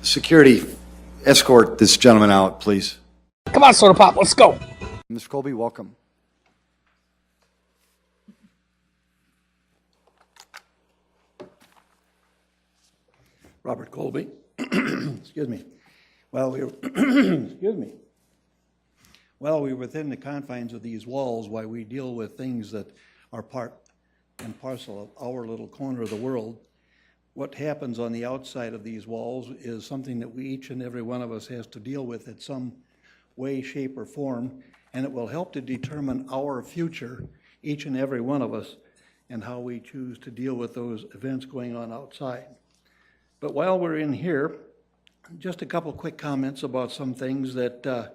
Security, escort this gentleman out, please. Come on, Soda Pop, let's go. Mr. Colby, welcome. Robert Colby. Excuse me. Well, we were excuse me. Well, we're within the confines of these walls while we deal with things that are part and parcel of our little corner of the world. What happens on the outside of these walls is something that we, each and every one of us, has to deal with in some way, shape, or form, and it will help to determine our future, each and every one of us, and how we choose to deal with those events going on outside. But while we're in here, just a couple quick comments about some things that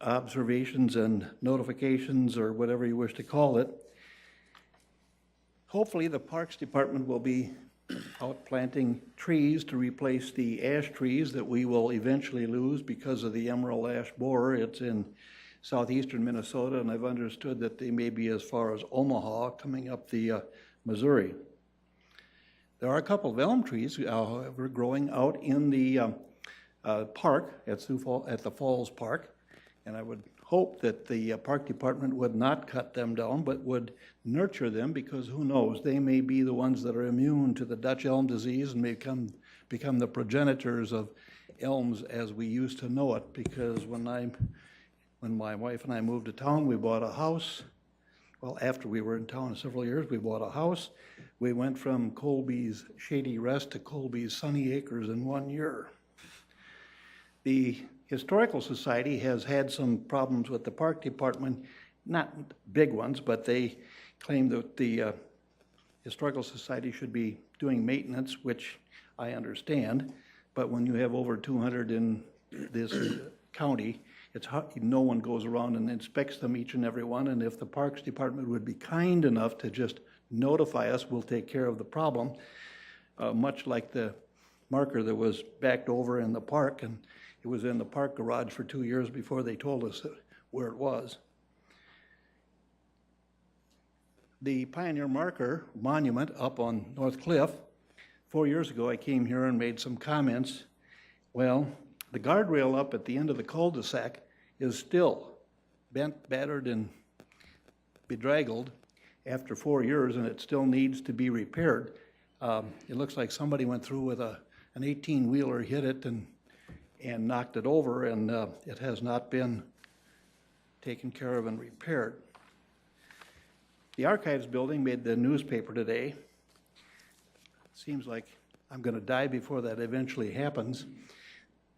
observations and notifications, or whatever you wish to call it. Hopefully the Parks Department will be out planting trees to replace the ash trees that we will eventually lose because of the emerald ash borer. It's in southeastern Minnesota, and I've understood that they may be as far as Omaha, coming up the Missouri. There are a couple of elm trees, however, growing out in the park at the Falls Park, and I would hope that the Park Department would not cut them down, but would nurture them, because who knows, they may be the ones that are immune to the Dutch elm disease and may become the progenitors of elms as we used to know it. Because when my wife and I moved to town, we bought a house. Well, after we were in town several years, we bought a house. We went from Colby's Shady Rest to Colby's Sunny Acres in 1 year. The Historical Society has had some problems with the Park Department, not big ones, but they claim that the Historical Society should be doing maintenance, which I understand, but when you have over 200 in this county, it's hard, no one goes around and inspects them, each and every one, and if the Parks Department would be kind enough to just notify us, we'll take care of the problem, much like the marker that was backed over in the park, and it was in the park garage for 2 years before they told us where it was. The Pioneer Marker Monument up on North Cliff, 4 years ago I came here and made some comments. Well, the guardrail up at the end of the cul-de-sac is still bent, battered, and bedraggled after 4 years, and it still needs to be repaired. It looks like somebody went through with an 18-wheeler, hit it, and knocked it over, and it has not been taken care of and repaired. The Archives building made the newspaper today. Seems like I'm going to die before that eventually happens.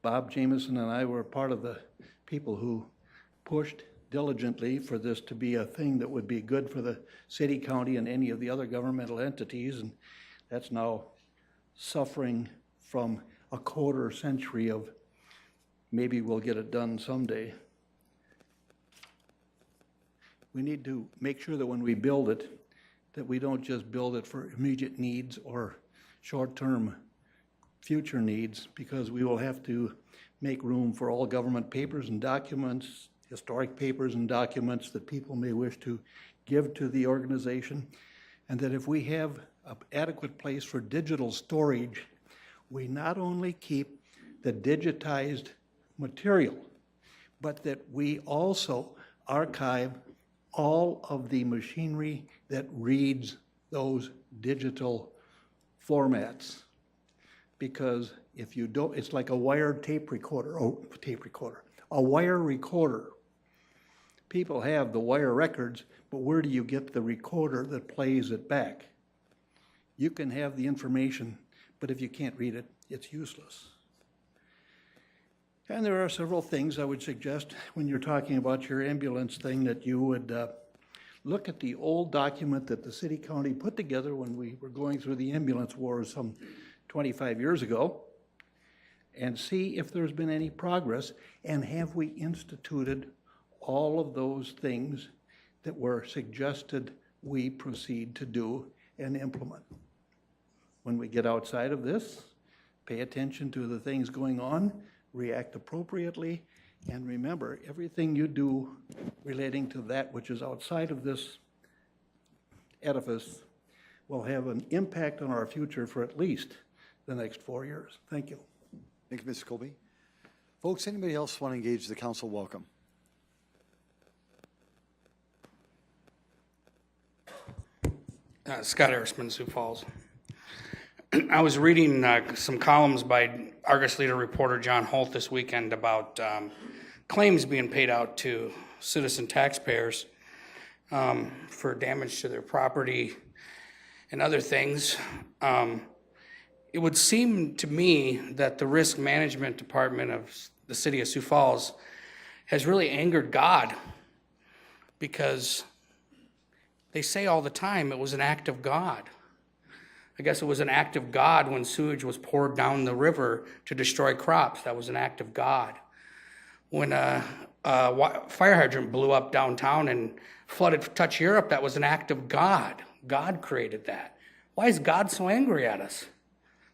Bob Jameson and I were part of the people who pushed diligently for this to be a thing that would be good for the city, county, and any of the other governmental entities, and that's now suffering from a quarter century of maybe we'll get it done someday. We need to make sure that when we build it, that we don't just build it for immediate needs or short-term future needs, because we will have to make room for all government papers and documents, historic papers and documents that people may wish to give to the organization, and that if we have an adequate place for digital storage, we not only keep the digitized material, but that we also archive all of the machinery that reads those digital formats. Because if you don't, it's like a wired a wire recorder. People have the wire records, but where do you get the recorder that plays it back? You can have the information, but if you can't read it, it's useless. And there are several things I would suggest when you're talking about your ambulance thing, that you would look at the old document that the city county put together when we were going through the ambulance wars some 25 years ago, and see if there's been any progress, and have we instituted all of those things that were suggested we proceed to do and implement. When we get outside of this, pay attention to the things going on, react appropriately, and remember, everything you do relating to that which is outside of this edifice will have an impact on our future for at least the next 4 years. Thank you. Thank you, Mr. Colby. Folks, anybody else want to engage the council? Welcome. Scott Erisman, Sioux Falls. I was reading some columns by Argus Leader reporter John Holt this weekend about claims being paid out to citizen taxpayers for damage to their property and other things. It would seem to me that the risk management department of the city of Sioux Falls has really angered God, because they say all the time it was an act of God. I guess it was an act of God when sewage was poured down the river to destroy crops. That was an act of God. When a fire hydrant blew up downtown and flooded Touch Europe, that was an act of God. God created that. Why is God so angry at us?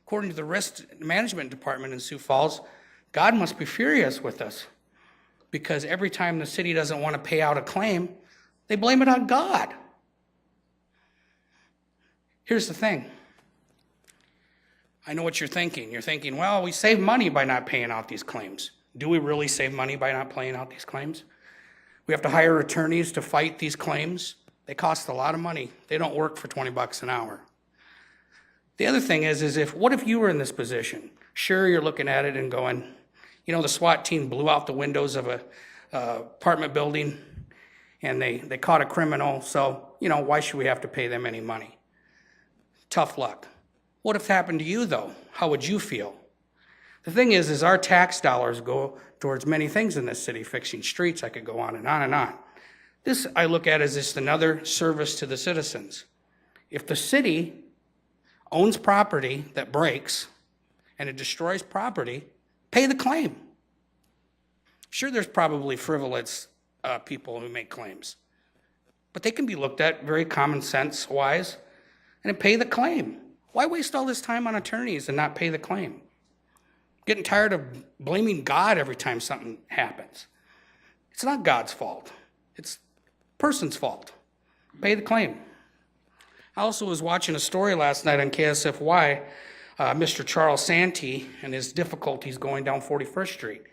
According to the risk management department in Sioux Falls, God must be furious with us, because every time the city doesn't want to pay out a claim, they blame it on God. Here's the thing. I know what you're thinking. You're thinking, well, we save money by not paying out these claims. Do we really save money by not paying out these claims? We have to hire attorneys to fight these claims. They cost a lot of money. They don't work for $20 an hour. The other thing is what if you were in this position? Sure, you're looking at it and going, you know, the SWAT team blew out the windows of a apartment building and they caught a criminal, so, you know, why should we have to pay them any money? Tough luck. What if it happened to you, though? How would you feel? The thing is our tax dollars go towards many things in this city, fixing streets. I could go on and on and on. This I look at as just another service to the citizens. If the city owns property that breaks and it destroys property, pay the claim. Sure, there's probably frivolous people who make claims, but they can be looked at very common sense wise and pay the claim. Why waste all this time on attorneys and not pay the claim? Getting tired of blaming God every time something happens. It's not God's fault. It's the person's fault. Pay the claim. I also was watching a story last night on KSFY, Mr. Charles Santee and his difficulties going down 41st Street.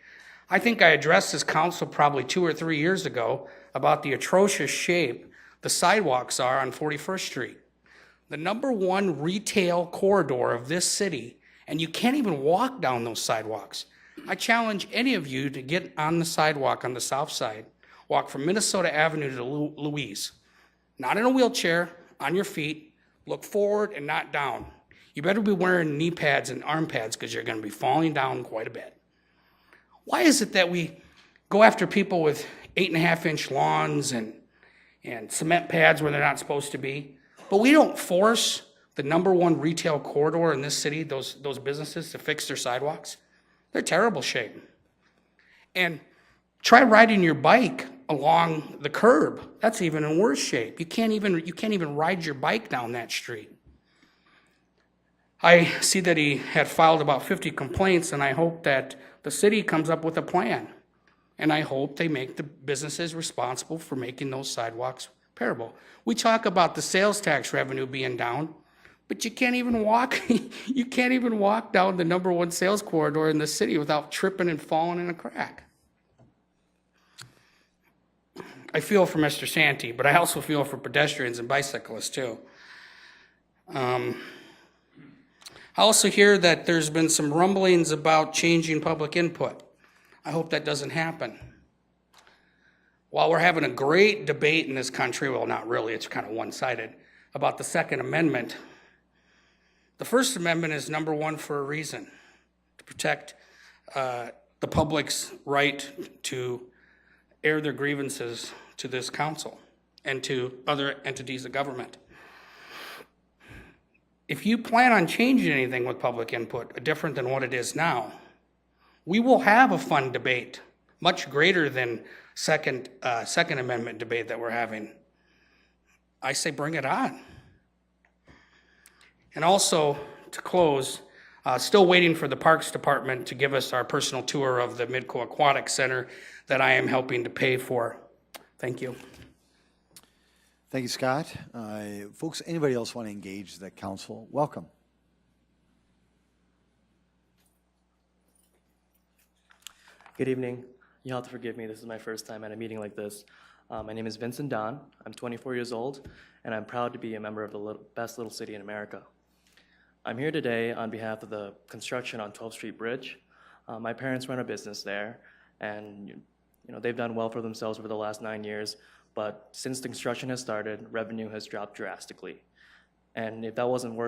I think I addressed this council probably 2 or 3 years ago about the atrocious shape the sidewalks are on 41st Street. The #1 retail corridor of this city, and you can't even walk down those sidewalks. I challenge any of you to get on the sidewalk on the south side, walk from Minnesota Avenue to Louise, not in a wheelchair, on your feet, look forward and not down. You better be wearing knee pads and arm pads, because you're going to be falling down quite a bit. Why is it that we go after people with 8.5-inch lawns and cement pads where they're not supposed to be, but we don't force the #1 retail corridor in this city, those businesses, to fix their sidewalks? They're terrible shape. And try riding your bike along the curb. That's even in worse shape. You can't even ride your bike down that street. I see that he had filed about 50 complaints, and I hope that the city comes up with a plan. And I hope they make the businesses responsible for making those sidewalks repairable. We talk about the sales tax revenue being down, but you can't even walk you can't even walk down the #1 sales corridor in the city without tripping and falling in a crack. I feel for Mr. Santee, but I also feel for pedestrians and bicyclists too. I also hear that there's been some rumblings about changing public input. I hope that doesn't happen. While we're having a great debate in this country, well, not really, it's kind of one-sided, about the Second Amendment, the First Amendment is #1 for a reason: to protect the public's right to air their grievances to this council and to other entities of government. If you plan on changing anything with public input different than what it is now, we will have a fun debate, much greater than Second Amendment debate that we're having. I say bring it on. And also, to close, still waiting for the Parks Department to give us our personal tour of the Midco Aquatic Center that I am helping to pay for. Thank you. Thank you, Scott. Folks, anybody else want to engage the council? Welcome. Good evening. You'll have to forgive me. This is my first time at a meeting like this. My name is Vincent Don. I'm 24 years old, and I'm proud to be a member of the best little city in America. I'm here today on behalf of the construction on 12th Street Bridge. My parents run a business there, and they've done well for themselves over the last 9 years, but since the construction has started, revenue has dropped drastically. And if that wasn't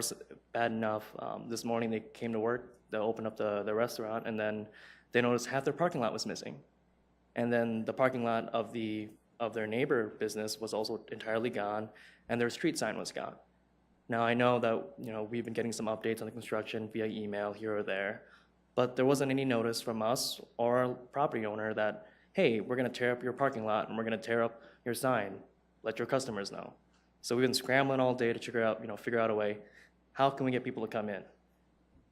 bad enough, this morning they came to work, they opened up the restaurant, and then they noticed half their parking lot was missing. And then the parking lot of their neighbor business was also entirely gone, and their street sign was gone. Now I know that we've been getting some updates on the construction via email here or there, but there wasn't any notice from us or our property owner that, hey, we're gonna tear up your parking lot and we're gonna tear up your sign. Let your customers know. So we've been scrambling all day to figure out a way, how can we get people to come in?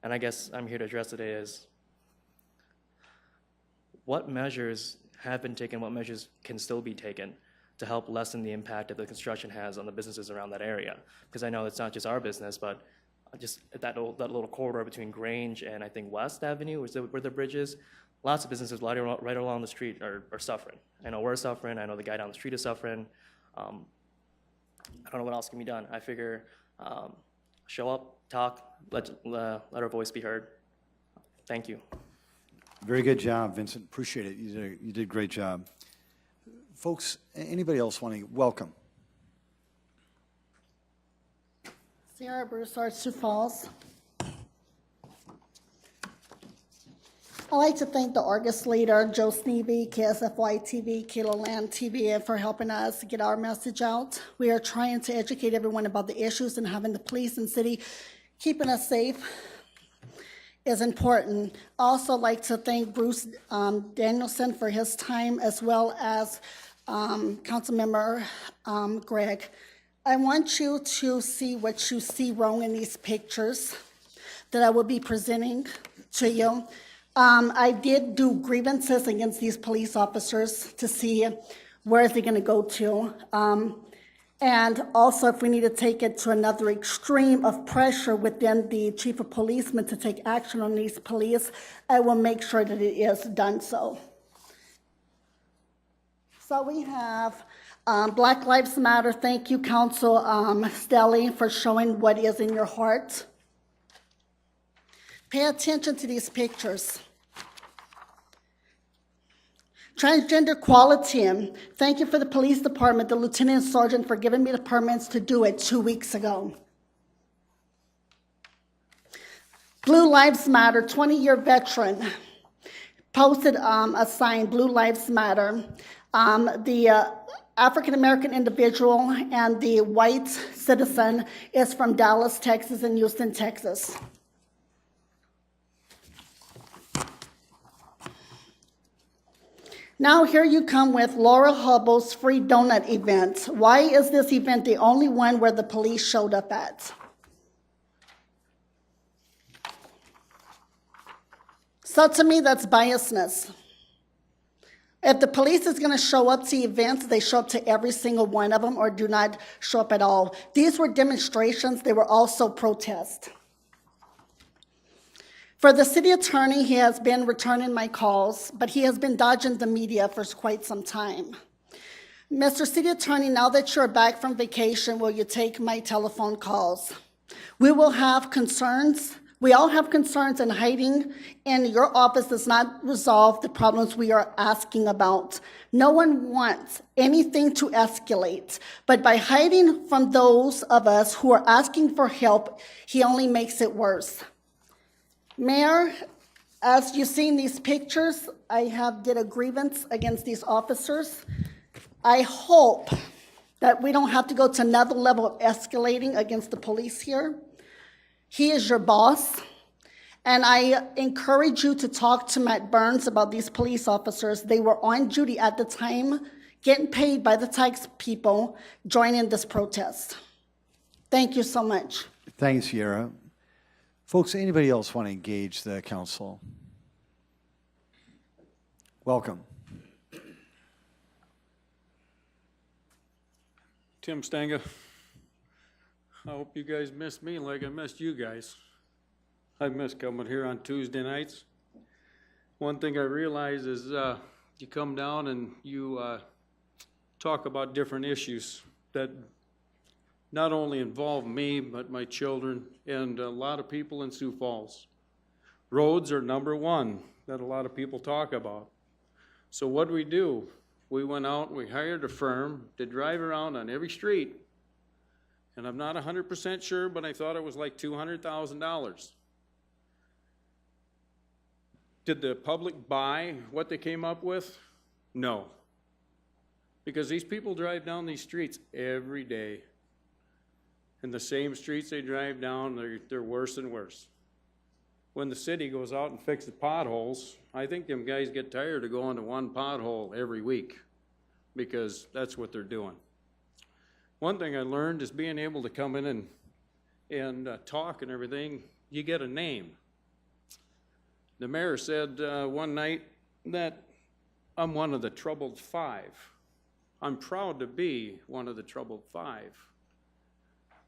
And I guess I'm here to address today is, what measures have been taken, what measures can still be taken to help lessen the impact that the construction has on the businesses around that area? Because I know it's not just our business, but just that little corridor between Grange and I think West Avenue, where the bridge is, lots of businesses right along the street are suffering. I know we're suffering, I know the guy down the street is suffering. I don't know what else can be done. I figure show up, talk, let our voice be heard. Thank you. Very good job, Vincent. Appreciate it. You did a great job. Folks, anybody else want to welcome? Sierra Broussard, Sioux Falls. I'd like to thank the Argus leader, Joe Sneeby, KSFY TV, Kilo Land TV, for helping us get our message out. We are trying to educate everyone about the issues, and having the police and city keeping us safe is important. I also like to thank Bruce Danielson for his time, as well as Councilmember Greg. I want you to see what you see wrong in these pictures that I will be presenting to you. I did do grievances against these police officers to see where is it going to go to. And also, if we need to take it to another extreme of pressure within the chief of policemen to take action on these police, I will make sure that it is done so. So we have Black Lives Matter. Thank you, Council Stelly, for showing what is in your heart. Pay attention to these pictures. Transgender equality. Thank you for the police department, the lieutenant and sergeant, for giving me the permits to do it 2 weeks ago. Blue Lives Matter, 20-year veteran, posted a sign, Blue Lives Matter. The African-American individual and the white citizen is from Dallas, Texas, and Houston, Texas. Now here you come with Laura Hubbell's free donut event. Why is this event the only one where the police showed up at? So to me, that's biasness. If the police is going to show up to events, they show up to every single one of them, or do not show up at all. These were demonstrations. They were also protests. For the city attorney, he has been returning my calls, but he has been dodging the media for quite some time. Mr. City Attorney, now that you're back from vacation, will you take my telephone calls? We will have concerns. We all have concerns, and hiding in your office does not resolve the problems we are asking about. No one wants anything to escalate, but by hiding from those of us who are asking for help, he only makes it worse. Mayor, as you've seen these pictures, I did a grievance against these officers. I hope that we don't have to go to another level of escalating against the police here. He is your boss, and I encourage you to talk to Matt Burns about these police officers. They were on duty at the time, getting paid by the tax people, joining this protest. Thank you so much. Thanks, Sierra. Folks, anybody else want to engage the council? Welcome. Tim Stanga. I hope you guys missed me like I missed you guys. I miss coming here on Tuesday nights. one thing I realize is you come down and you talk about different issues that not only involve me, but my children and a lot of people in Sioux Falls. Roads are number one that a lot of people talk about. So what do? We went out and we hired a firm to drive around on every street. And I'm not 100% sure, but I thought it was like $200,000. Did the public buy what they came up with? No. Because these people drive down these streets every day. And the same streets they drive down, they're worse and worse. When the city goes out and fixes potholes, I think them guys get tired of going to one pothole every week because that's what they're doing. One thing I learned is being able to come in and talk and everything, you get a name. The mayor said one night that I'm one of the troubled five. I'm proud to be one of the troubled five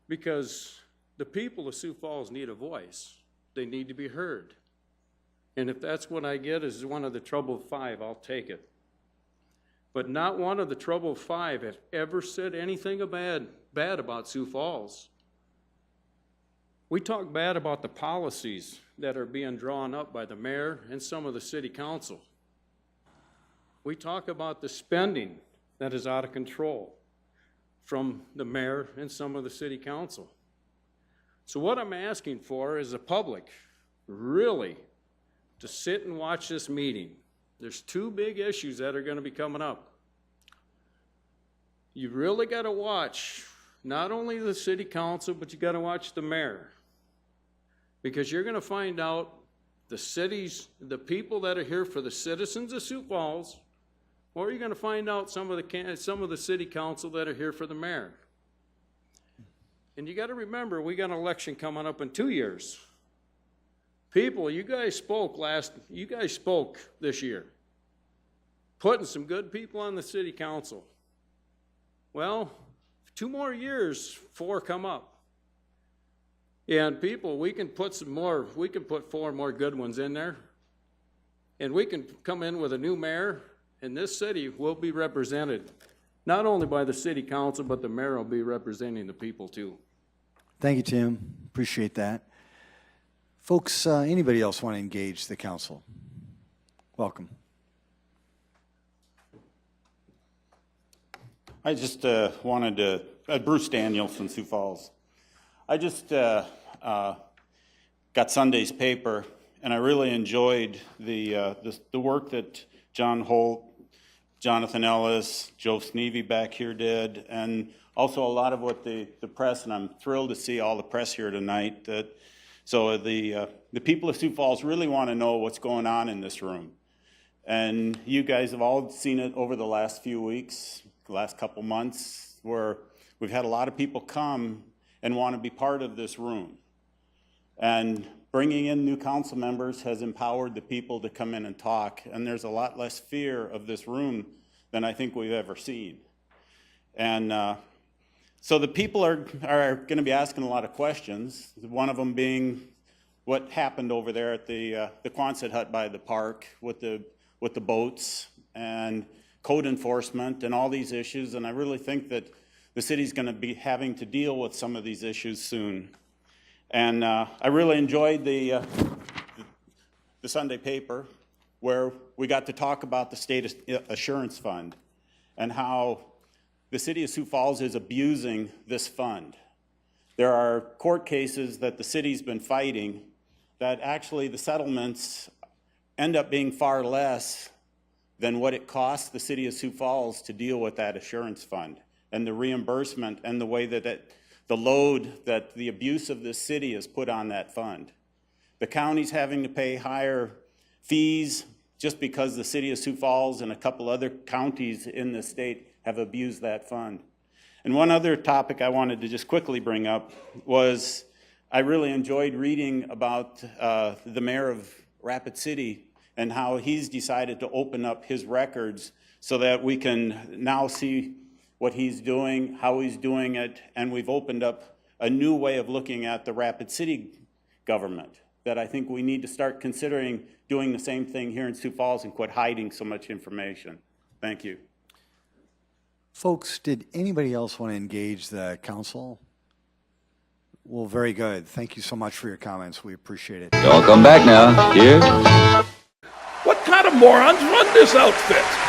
because the people of Sioux Falls need a voice. They need to be heard. And if that's what I get as one of the troubled five, I'll take it. But not one of the troubled five has ever said anything bad about Sioux Falls. We talk bad about the policies that are being drawn up by the mayor and some of the city council. We talk about the spending that is out of control from the mayor and some of the city council. So what I'm asking for is the public really to sit and watch this meeting. There's two big issues that are going to be coming up. You really got to watch not only the city council, but you got to watch the mayor. Because you're going to find out the people that are here for the citizens of Sioux Falls, or you're going to find out some of the city council that are here for the mayor. And you got to remember, we got an election coming up in 2 years. People, you guys spoke this year, putting some good people on the city council. Well, 2 more years, 4 come up. And people, we can put 4 more good ones in there. And we can come in with a new mayor, and this city will be represented, not only by the city council, but the mayor will be representing the people too. Thank you, Tim. Appreciate that. Folks, anybody else want to engage the council? Welcome. I just wanted to, Bruce Daniels from Sioux Falls. I just got Sunday's paper, and I really enjoyed the work that John Holt, Jonathan Ellis, Joe Sneevy back here did, and also a lot of what the press, and I'm thrilled to see all the press here tonight. So the people of Sioux Falls really want to know what's going on in this room. And you guys have all seen it over the last few weeks, the last couple months, where we've had a lot of people come and want to be part of this room. And bringing in new council members has empowered the people to come in and talk, and there's a lot less fear of this room than I think we've ever seen. And so the people are going to be asking a lot of questions, one of them being what happened over there at the Quonset hut by the park with the boats and code enforcement and all these issues, and I really think that the city's going to be having to deal with some of these issues soon. And I really enjoyed the Sunday paper where we got to talk about the State Assurance Fund and how the city of Sioux Falls is abusing this fund. There are court cases that the city's been fighting that actually the settlements end up being far less than what it costs the city of Sioux Falls to deal with that assurance fund and the reimbursement and the way that the load that the abuse of this city has put on that fund. The county's having to pay higher fees just because the city of Sioux Falls and a couple other counties in the state have abused that fund. And one other topic I wanted to just quickly bring up was I really enjoyed reading about the mayor of Rapid City and how he's decided to open up his records so that we can now see what he's doing, how he's doing it, and we've opened up a new way of looking at the Rapid City government. that I think we need to start considering doing the same thing here in Sioux Falls and quit hiding so much information. Thank you. Folks, did anybody else want to engage the council? Well, very good. Thank you so much for your comments. We appreciate it. Y'all come back now. Here. What kind of morons run this outfit?